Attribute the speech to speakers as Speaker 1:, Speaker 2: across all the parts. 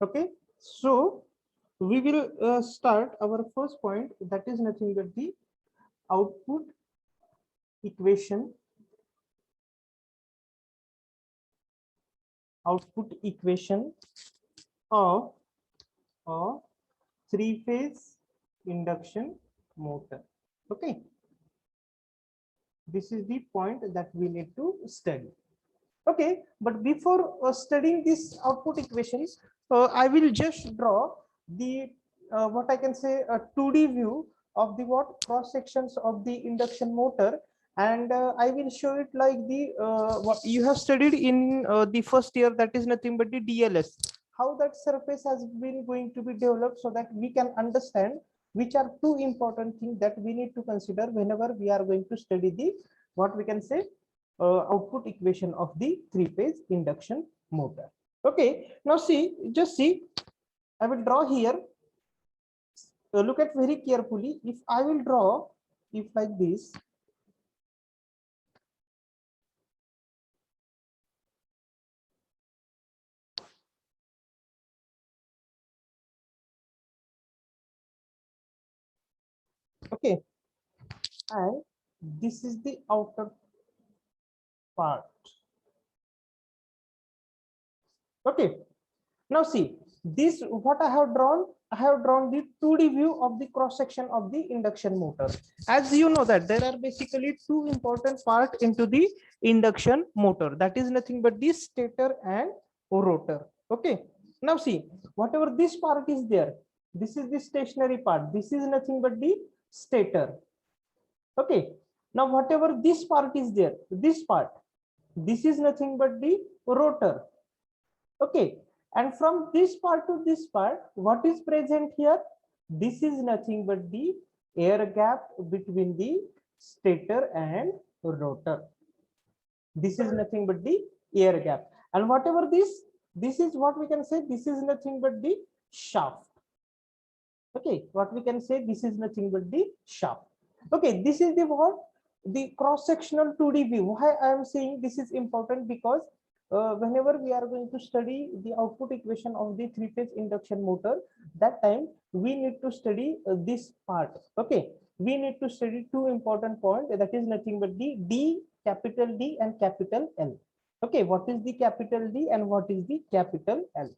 Speaker 1: Okay, so we will start our first point, that is nothing but the output equation. Output equation of a three-phase induction motor. Okay, this is the point that we need to study. Okay, but before studying this output equations, I will just draw the what I can say a 2D view of the what cross sections of the induction motor, and I will show it like the what you have studied in the first year, that is nothing but the DLS, how that surface has been going to be developed, so that we can understand which are two important things that we need to consider whenever we are going to study the what we can say output equation of the three-phase induction motor. Okay, now see, just see, I will draw here. Look at very carefully. If I will draw, if like this, okay, and this is the outer part. Okay, now see, this what I have drawn. I have drawn the 2D view of the cross section of the induction motor. As you know that there are basically two important parts into the induction motor, that is nothing but the stator and rotor. Okay, now see, whatever this part is there, this is the stationary part, this is nothing but the stator. Okay, now whatever this part is there, this part, this is nothing but the rotor. Okay, and from this part to this part, what is present here? This is nothing but the air gap between the stator and rotor. This is nothing but the air gap, and whatever this is what we can say, this is nothing but the shaft. Okay, what we can say, this is nothing but the shaft. Okay, this is the what the cross sectional 2D view. Why I am saying this is important, because whenever we are going to study the output equation of the three-phase induction motor, that time we need to study this part. Okay, we need to study two important points, that is nothing but the D, capital D and capital L. Okay, what is the capital D and what is the capital L?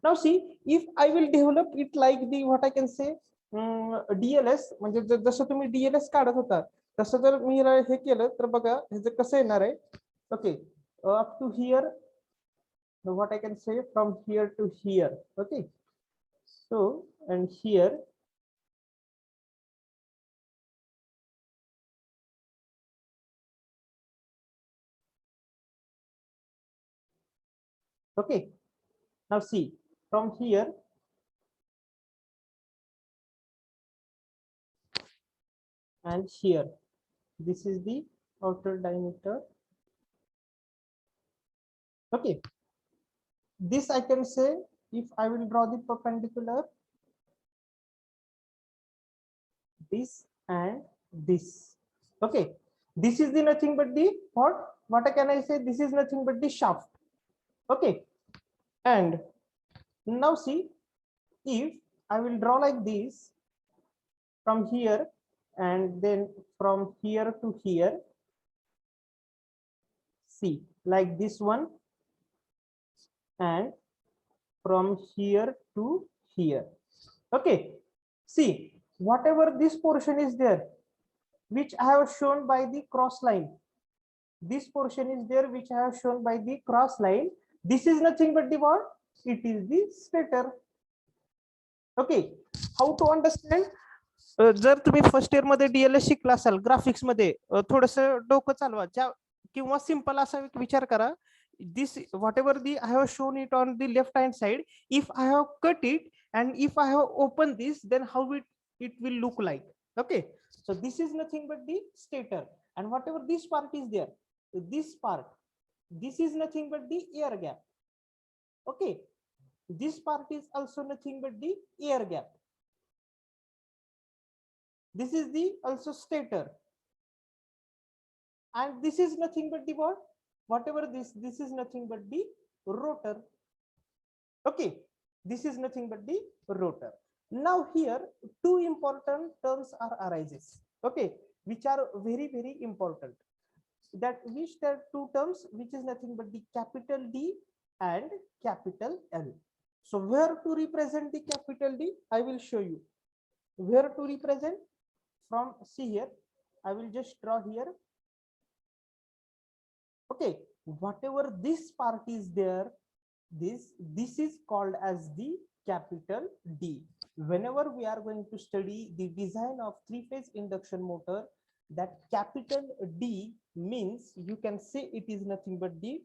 Speaker 1: Now see, if I will develop it like the what I can say DLS, म्हणजे जसं तुम्ही DLS काढत होता तसं जर मी हे केलं तर बघा ह्याचं कसं येणार आहे. Okay, up to here, what I can say from here to here. Okay, so and here, okay, now see, from here and here, this is the outer diameter. Okay, this I can say, if I will draw the perpendicular, this and this. Okay, this is the nothing but the what can I say, this is nothing but the shaft. Okay, and now see, if I will draw like this from here and then from here to here, see, like this one, and from here to here. Okay, see, whatever this portion is there, which I have shown by the cross line, this portion is there which I have shown by the cross line, this is nothing but the what? It is the stator. Okay, how to understand? जर तुम्ही first year मध्ये DLS शिकला असाल, graphics मध्ये थोडस डोकं चालवा, किंवा सिंपल असा विचार करा, this whatever the I have shown it on the left hand side, if I have cut it and if I have opened this, then how it will look like. Okay, so this is nothing but the stator, and whatever this part is there, this part, this is nothing but the air gap. Okay, this part is also nothing but the air gap. This is the also stator, and this is nothing but the what? Whatever this is nothing but the rotor. Okay, This is nothing but the rotor. Now here two important terms are arises, okay, which are very important. That which are two terms, which is nothing but the capital D and capital L. So where to represent the capital D, I will show you where to represent. From, see here, I will just draw here, okay, whatever this part is there, this is called as the capital D. Whenever we are going to study the design of three-phase induction motor, that capital D means, you can say it is nothing but the,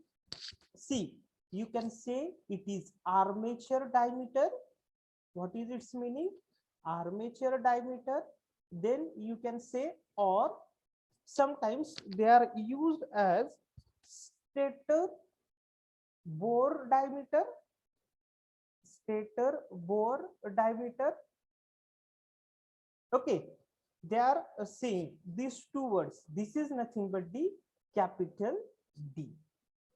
Speaker 1: see, you can say it is armature diameter. What is its meaning? Armature diameter. Then you can say, or sometimes they are used as stator bore diameter, stator bore diameter. Okay, they are same, these two words. This is nothing but the capital D.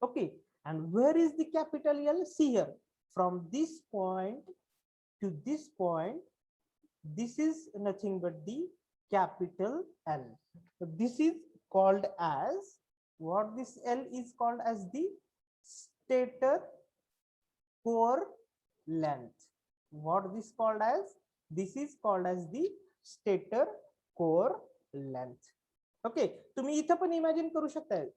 Speaker 1: Okay, and where is the capital L? See here, from this point to this point, this is nothing but the capital L. So this is called as, what this L is called as, the stator core length. What this called as? This is called as the stator core length. Okay, तुम्ही इथं पण imagine करू शकताय,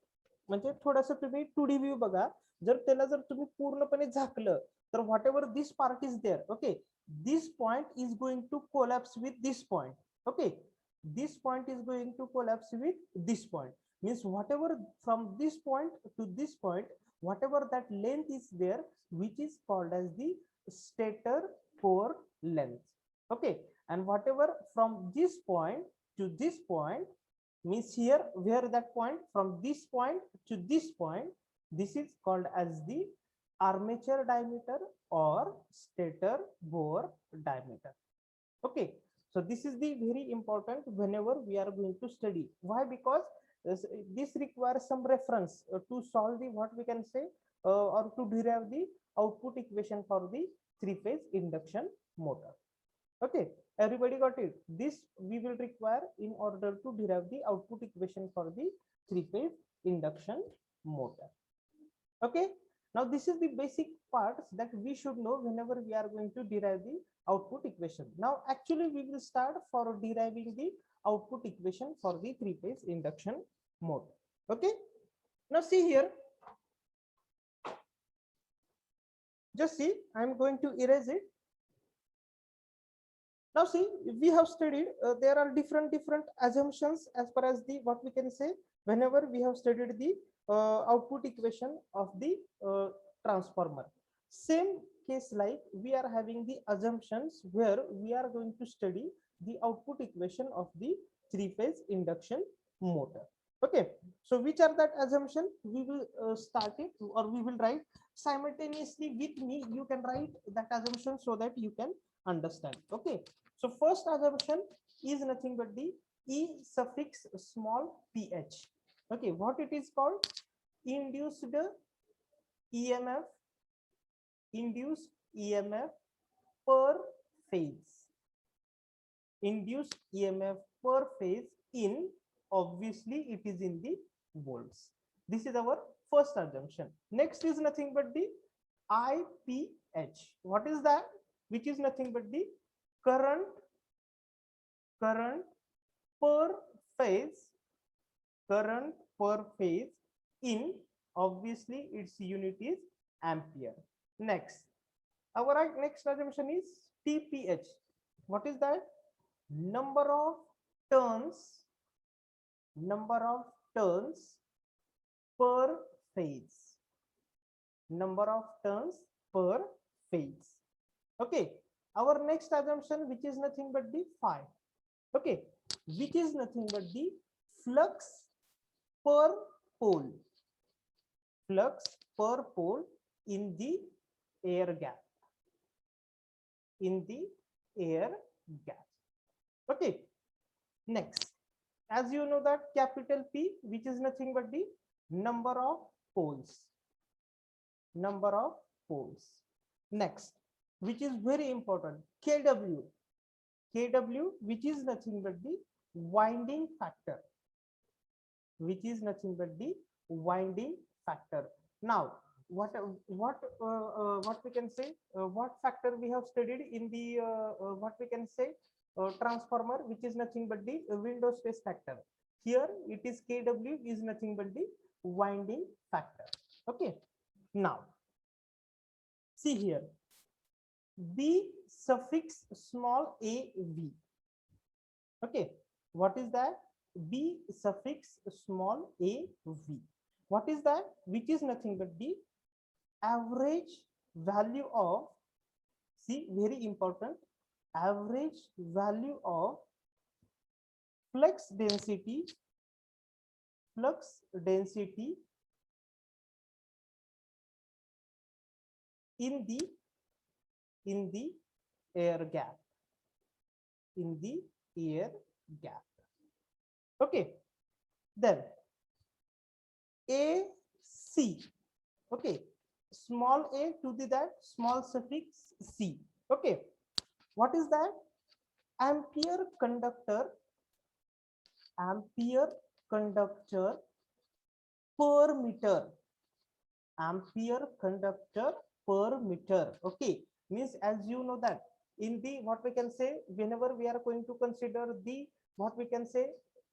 Speaker 1: म्हणजे थोडंसं तुम्ही 2D view बघा. जर त्याला जर तुम्ही पूर्णपणे झाकलं तर whatever this part is there, okay, this point is going to collapse with this point. Okay, this point is going to collapse with this point, means whatever from this point to this point, whatever that length is there, which is called as the stator core length. Okay, and whatever from this point to this point, means here where that point, from this point to this point, this is called as the armature diameter or stator bore diameter. Okay, so this is the very important whenever we are going to study. Why? Because this requires some reference to solve the, what we can say, or to derive the output equation for the three-phase induction motor. Okay, everybody got it? This we will require in order to derive the output equation for the three-phase induction motor. Okay, now this is the basic parts that we should know whenever we are going to derive the output equation. Now actually we will start for deriving the output equation for the three-phase induction motor. Okay, now see here, just see, I am going to erase it. Now see, we have studied, there are different assumptions as far as the, what we can say, whenever we have studied the output equation of the transformer. Same case like we are having the assumptions where we are going to study the output equation of the three-phase induction motor. Okay, so which are that assumption? We will start it, or we will write simultaneously with me. You can write that assumption so that you can understand. Okay, so first assumption is nothing but the E suffix small ph. Okay, what it is called? Induced EMF, induced EMF per phase, induced EMF per phase in, obviously it is in the volts. This is our first assumption. Next is nothing but the IPH. What is that? Which is nothing but the current per phase, current per phase in, obviously its unit is ampere. Next, our next assumption is TPH. What is that? Number of turns per phase, number of turns per phase. Okay, our next assumption, which is nothing but the phi. Okay, which is nothing but the flux per pole, flux per pole in the air gap, in the air gap. Okay, next, as you know that capital P, which is nothing but the number of poles, number of poles. Next, which is very important, Kw. Kw, which is nothing but the winding factor, which is nothing but the winding factor. Now, what we can say? What factor we have studied in the what we can say transformer, which is nothing but the window space factor. Here it is Kw is nothing but the winding factor. Okay. Now, see here, B suffix small a v. Okay, what is that? B suffix small a v. What is that? Which is nothing but the average value of, see, very important, average value of flux density in the air gap, in the air gap. Okay, then AC. Okay, small a to the that small suffix c. Okay, what is that? Ampere conductor per meter, ampere conductor per meter. Okay, means as you know that in the what we can say, whenever we are going to consider the what we can say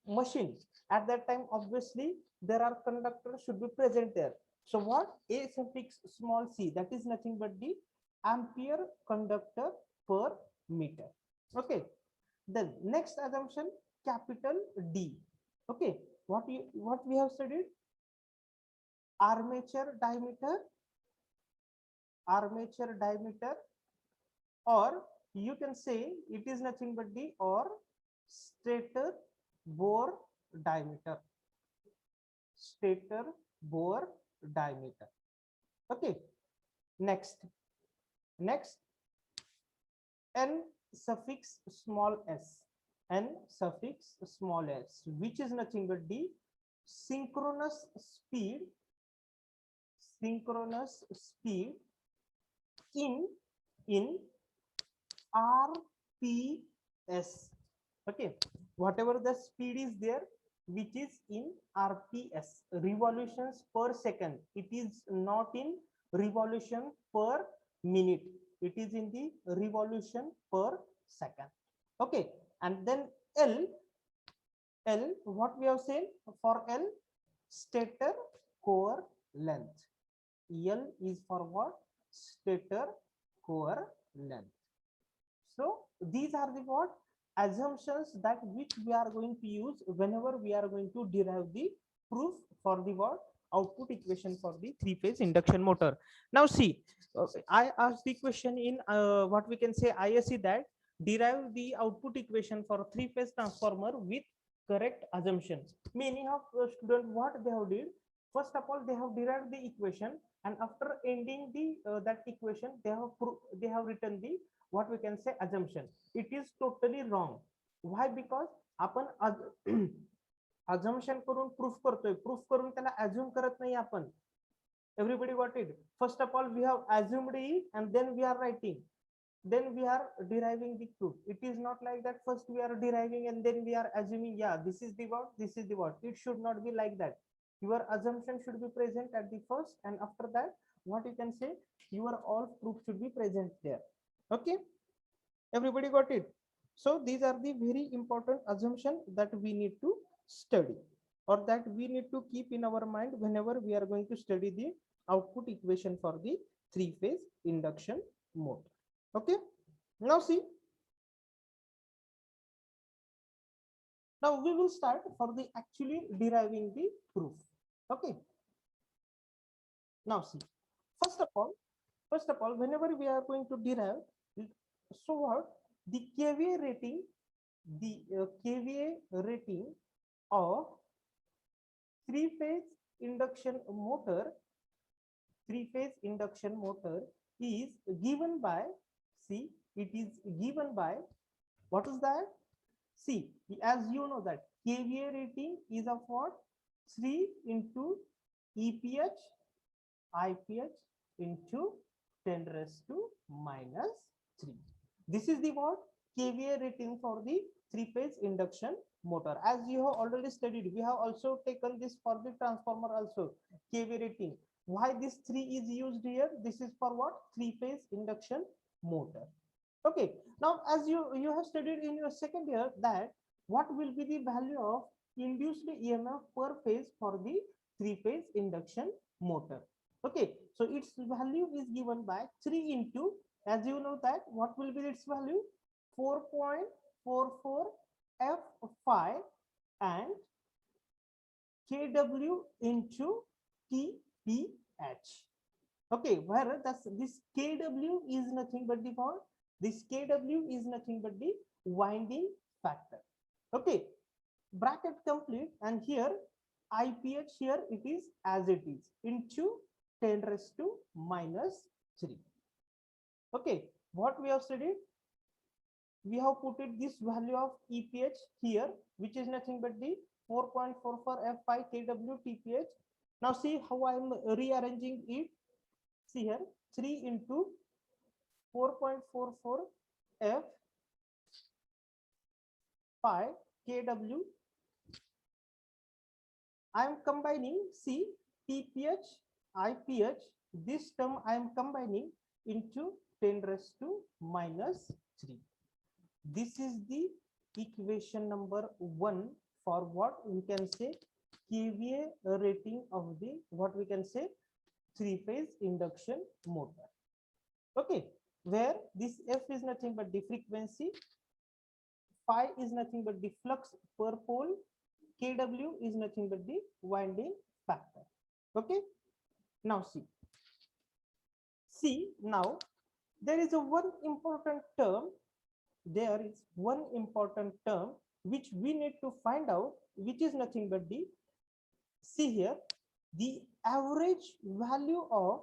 Speaker 1: machine, at that time obviously there are conductors should be present there. So what? A suffix small c, that is nothing but the ampere conductor per meter. Okay, then next assumption, capital D. Okay, what we have studied? Armature diameter, or you can say it is nothing but the or stator bore diameter, stator bore diameter. Okay, next n suffix small s, n suffix small s, which is nothing but the synchronous speed in RPS. Okay, whatever the speed is there, which is in RPS, revolutions per second. It is not in revolution per minute, it is in the revolution per second. Okay, and then L, what we have said for L? Stator core length. L is for what? Stator core length. So these are the what? Assumptions that which we are going to use whenever we are going to derive the proof for the what? Output equation for the three-phase induction motor. Now see, I asked the question in what we can say ISC, that derive the output equation for three-phase transformer with correct assumption. Many of students, what they have did, first of all they have derived the equation, and after ending the that equation they have written the what we can say assumption. It is totally wrong. Why? Because आपण assumption करून proof करतोय, proof करून त्याला assume करत नाही आपण. Everybody got it? First of all we have assumed it and then we are writing, then we are deriving the proof. It is not like that first we are deriving and then we are assuming, yeah, this is the what, this is the what. It should not be like that. Your assumption should be present at the first, and after that what you can say, your all proof should be present there. Okay, everybody got it? So these are the very important assumption that we need to study, or that we need to keep in our mind whenever we are going to study the output equation for the three-phase induction motor. Okay, now see, now we will start for the actually deriving the proof. Okay, now see, first of all whenever we are going to derive, so what, the kVA rating, of three-phase induction motor is given by, see, it is given by, what is that? See, as you know that kVA rating is of what? 3 into EPH IPH into 10 raised to minus 3. This is the what? KVA rating for the three-phase induction motor. As you have already studied, we have also taken this for the transformer also, KVA rating. Why this 3 is used here? This is for what? Three-phase induction motor. Okay, now as you have studied in your second year that what will be the value of induced EMF per phase for the three-phase induction motor. Okay, so its value is given by 3 into, as you know that what will be its value, 4.44 F5 and kW into TPH. Okay, where this kW is nothing but the what? This kW is nothing but the winding factor. Okay, bracket complete, and here IPH here it is as it is into 10 raised to minus 3. Okay, what we have studied? We have put it this value of EPH here, which is nothing but the 4.44 F5 kW TPH. Now see how I am rearranging it. See here, 3 into 4.44 F5 kW. I am combining, see, TPH, IPH, this term I am combining into 10 raised to minus 3. This is the equation number 1 for what we can say KVA rating of the, what we can say, three-phase induction motor. Okay, where this F is nothing but the frequency, phi is nothing but the flux per pole, kW is nothing but the winding factor. Okay, now see now there is a one important term, there is one important term which we need to find out, which is nothing but the, see here, the average value of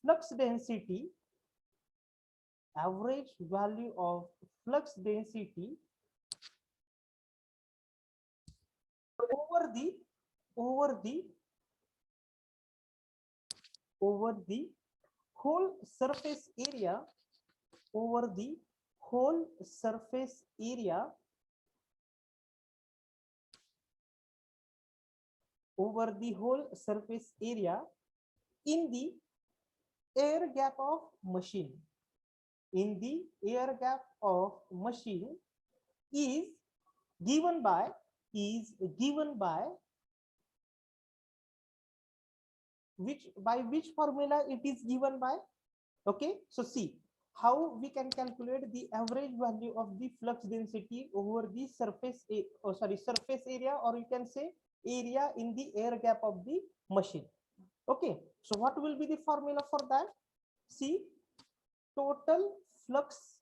Speaker 1: flux density, average value of flux density over the whole surface area, over the whole surface area, over the whole surface area in the air gap of machine, in the air gap of machine is given by which formula it is given by. Okay, so see how we can calculate the average value of the flux density over the surface surface area, or you can say area in the air gap of the machine. Okay, so what will be the formula for that? See, total flux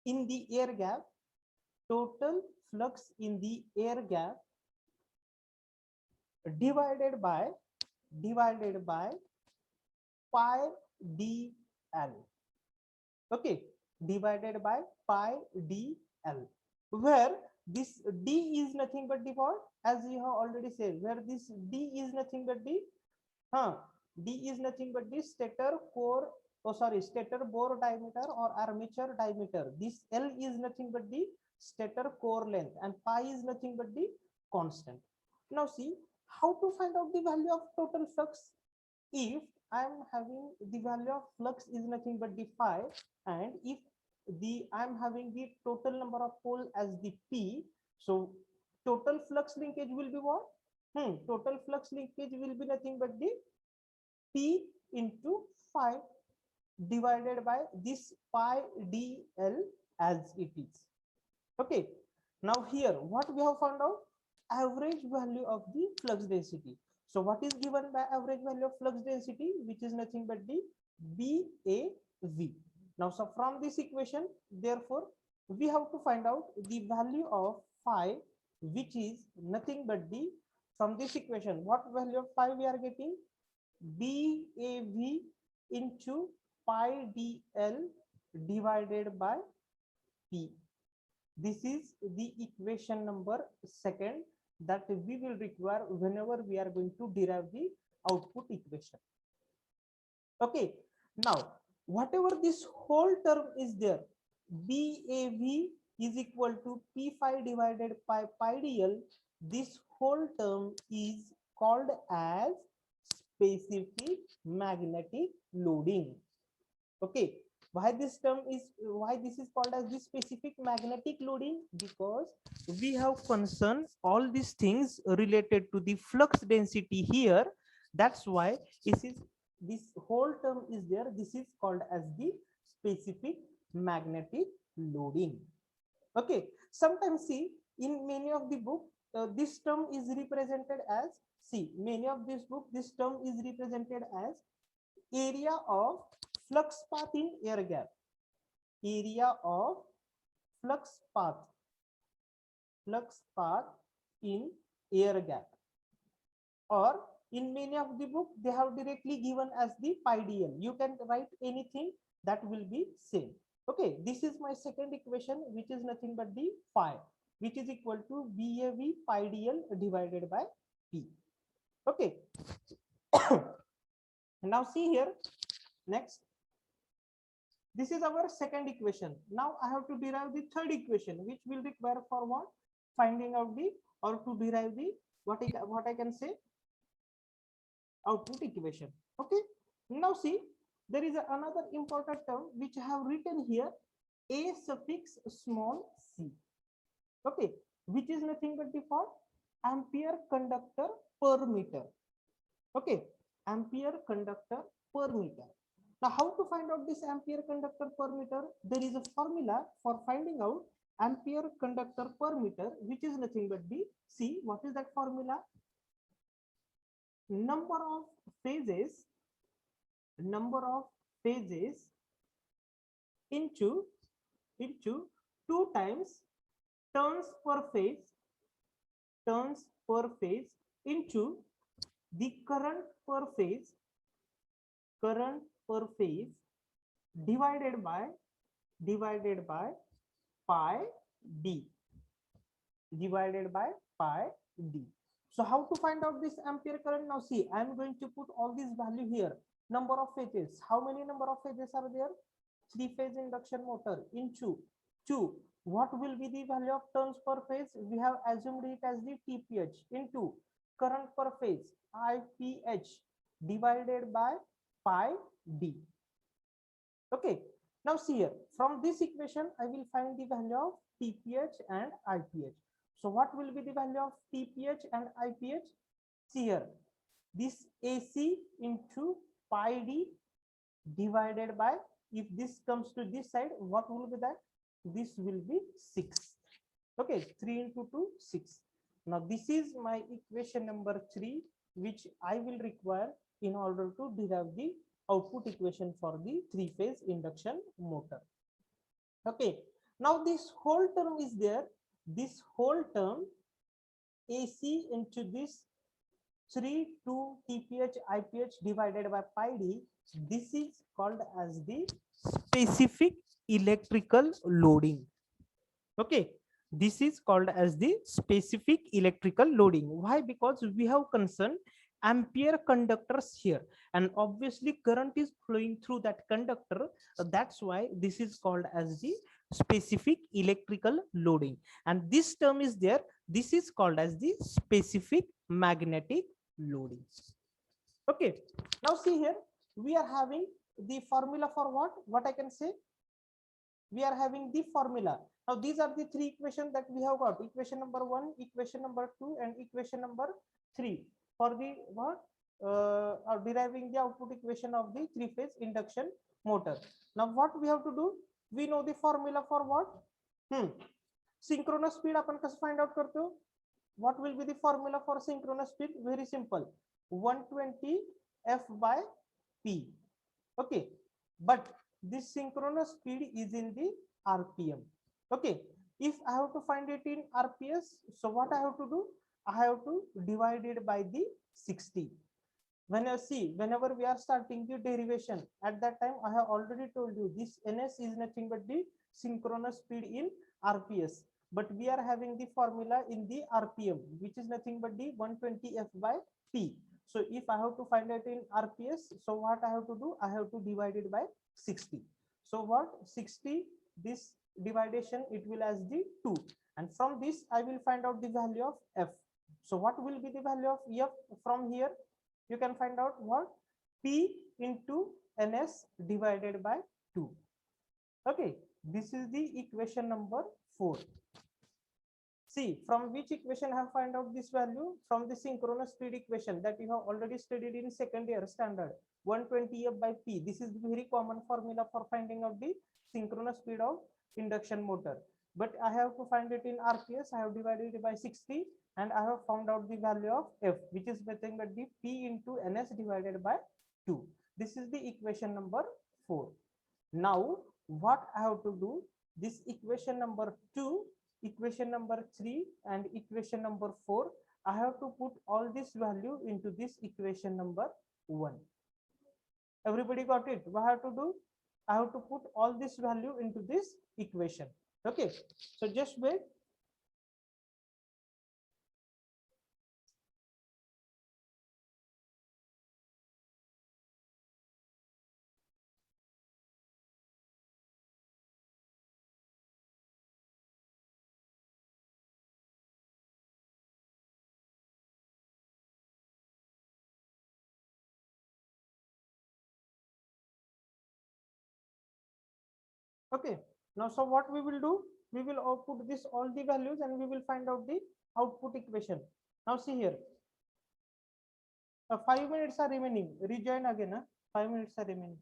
Speaker 1: in the air gap, total flux in the air gap divided by pi dl. Okay, divided by pi dl, where this d is nothing but the what, as you have already said, where this d is nothing but the d is nothing but the stator core, stator bore diameter or armature diameter. This L is nothing but the stator core length, and pi is nothing but the constant. Now see how to find out the value of total flux. If I am having the value of flux is nothing but the phi, and if I am having the total number of pole as the P, so total flux linkage will be what? Total flux linkage will be nothing but the P into phi divided by this pi dl as it is. Okay, now here what we have found out? Average value of the flux density. So what is given by average value of flux density, which is nothing but the BAV. Now, so from this equation, therefore, we have to find out the value of phi, which is nothing but the, from this equation, what value of phi we are getting? BAV into pi dl divided by P. This is the equation number 2 that we will require whenever we are going to derive the output equation. Okay, now whatever this whole term is there, BAV is equal to P phi divided by pi dl. This whole term is called as specific magnetic loading. Okay, why this is called as the specific magnetic loading? Because we have concerned all these things related to the flux density here. That's why this whole term is there. This is called as the specific magnetic loading. Okay, sometimes see in many of the book this term is represented as, see many of this book this term is represented as area of flux path in air gap, area of flux path in air gap, or in many of the book they have directly given as the pi dl. You can write anything, that will be same. Okay, this is my second equation, which is nothing but the phi, which is equal to BAV pi dl divided by P. Okay. Now see here, next, this is our second equation. Now I have to derive the third equation, which will require for what? Finding out the, or to derive the, what I can say, output equation. Okay, now see, there is another important term which I have written here, a suffix small c. Okay, which is nothing but the for ampere conductor per meter. Okay, ampere conductor per meter. Now, how to find out this ampere conductor per meter? There is a formula for finding out ampere conductor per meter, which is nothing but the, see, what is that formula? Number of phases into 2 times turns per phase into the current per phase divided by pi d, So how to find out this ampere current? Now see, I am going to put all these value here. Number of phases, how many number of phases are there? 3-phase induction motor into 2. What will be the value of turns per phase? We have assumed it as the TPH into current per phase, IPH, divided by pi d. Okay, now see here, from this equation I will find the value of TPH and IPH. So what will be the value of TPH and IPH? See here, this AC into pi d divided by, if this comes to this side, what will be that? This will be 6. Okay, 3 into 2, 6. Now this is my equation number 3, which I will require in order to derive the output equation for the 3-phase induction motor. Okay, now this whole term is there. This whole term AC into this 3 to TPH IPH divided by pi d, this is called as the specific electrical loading. Okay, this is called as the specific electrical loading. Why? Because we have concerned ampere conductors here, and obviously current is flowing through that conductor. That's why this is called as the specific electrical loading, and this term is there. This is called as the specific magnetic loading. Okay, now see here, we are having the formula for what I can say, we are having the formula. Now these are the 3 equations that we have got: equation number 1, equation number 2, and equation number 3 for the deriving the output equation of the 3-phase induction motor. Now what we have to do, we know the formula for what? Synchronous speed आपण कसं find out करतो? What will be the formula for synchronous speed? Very simple, 120 f by p. Okay, but this synchronous speed is in the RPM. Okay, if I have to find it in RPS, so what I have to do? I have to divide it by the 60. Whenever we are starting the derivation, at that time I have already told you this ns is nothing but the synchronous speed in RPS, but we are having the formula in the RPM, which is nothing but the 120 f by p. So if I have to find it in RPS, so what I have to do? I have to divide it by 60. So what 60, this dividation it will as the 2, and from this I will find out the value of F. So what will be the value of F from here? You can find out what? P into NS divided by 2. Okay, this is the equation number 4. See, from which equation I have find out this value? From the synchronous speed equation that you have already studied in second year standard, 120F by P. This is the very common formula for finding out the synchronous speed of induction motor. But I have to find it in RPS. I have divided it by 60 and I have found out the value of F, which is nothing but the P into NS divided by 2. This is the equation number 4. Now, what I have to do? This equation number 2, equation number 3 and equation number 4, I have to put all this value into this equation number 1. Everybody got it? What I have to do? I have to put all this value into this equation. Okay, so just wait. Okay, now so what we will do? We will output this all the values and we will find out the output equation. Now see here, 5 minutes are remaining. Rejoin again. 5 minutes are remaining.